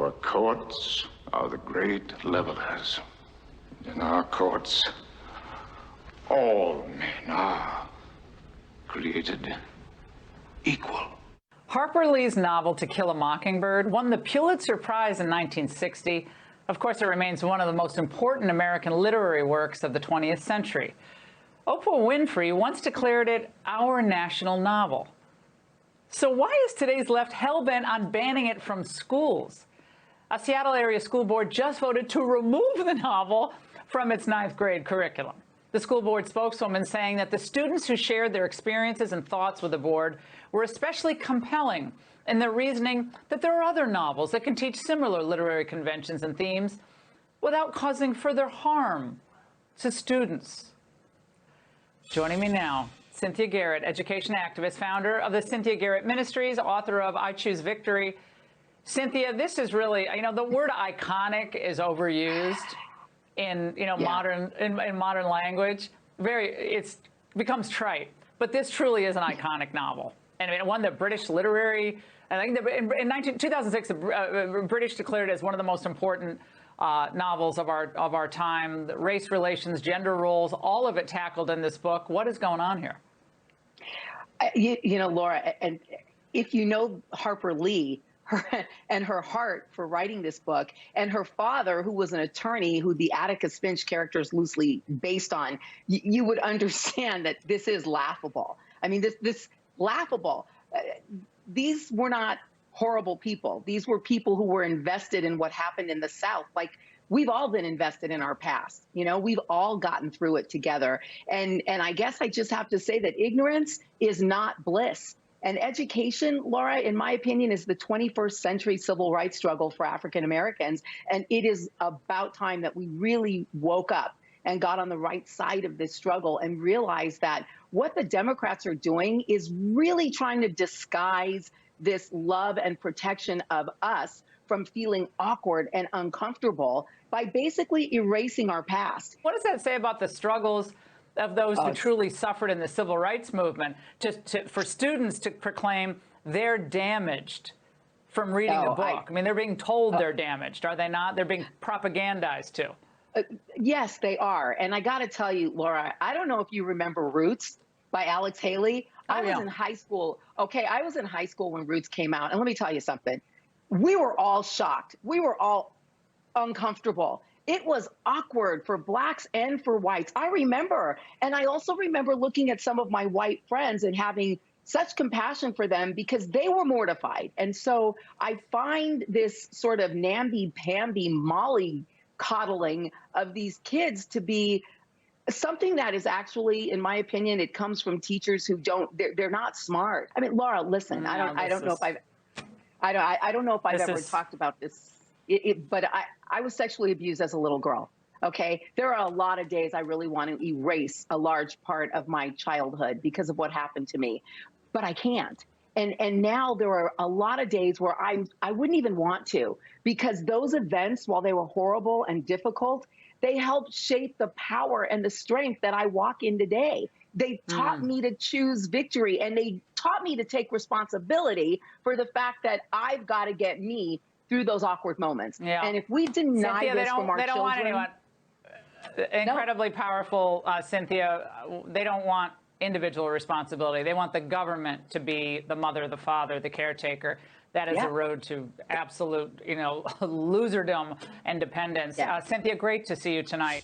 Our courts are the great levelers. In our courts, all men are created equal. Harper Lee's novel To Kill a Mockingbird won the Pulitzer Prize in 1960. Of course, it remains one of the most important American literary works of the 20th century. Oprah Winfrey once declared it our national novel. So why is today's left hell-bent on banning it from schools? A Seattle area school board just voted to remove the novel from its 9th grade curriculum. The school board spokeswoman saying that the students who shared their experiences and thoughts with the board were especially compelling in their reasoning that there are other novels that can teach similar literary conventions and themes without causing further harm to students. Joining me now, Cynthia Garrett, education activist, founder of the Cynthia Garrett Ministries, author of I Choose Victory. Cynthia, this is really, the word iconic is overused in, modern language. It becomes trite, but this truly is an iconic novel. And it won the British Literary, I think in 2006, the British declared it as one of the most important novels of our time. The race relations, gender roles, all of it tackled in this book. What is going on here? Laura, and if you know Harper Lee, her heart for writing this book, and her father, who was an attorney who the Atticus Finch character is loosely based on, you would understand that this is laughable. I mean, this laughable. These were not horrible people. These were people who were invested in what happened in the South. Like, we've all been invested in our past. We've all gotten through it together. And I guess I just have to say that ignorance is not bliss. And education, Laura, in my opinion, is the 21st century civil rights struggle for African Americans. And it is about time that we really woke up and got on the right side of this struggle and realized that what the Democrats are doing is really trying to disguise this love and protection of us from feeling awkward and uncomfortable by basically erasing our past. What does that say about the struggles of those who truly suffered in the civil rights movement, for students to proclaim they're damaged from reading the book? I mean, they're being told they're damaged, are they not? They're being propagandized too. Yes, they are. And I got to tell you, Laura, I don't know if you remember Roots by Alex Haley. I was in high school. Okay, I was in high school when Roots came out. And let me tell you something. We were all shocked. We were all uncomfortable. It was awkward for blacks and for whites. I remember. And I also remember looking at some of my white friends and having such compassion for them because they were mortified. And so I find this sort of namby-pamby molly coddling of these kids to be something that is actually, in my opinion, it comes from teachers who they're not smart. I mean, Laura, listen, I don't know if I've ever talked about this, but I was sexually abused as a little girl. Okay, there are a lot of days I really want to erase a large part of my childhood because of what happened to me, but I can't. And now there are a lot of days where I wouldn't even want to, because those events, while they were horrible and difficult, they helped shape the power and the strength that I walk in today. They taught me to choose victory, and they taught me to take responsibility for the fact that I've got to get me through those awkward moments. Yeah. And if we deny Cynthia, this from our children... They don't want anyone. Incredibly powerful, Cynthia. They don't want individual responsibility. They want the government to be the mother, the father, the caraker. That is a road to absolute, loserdom and dependence. Cynthia, great to see you tonight.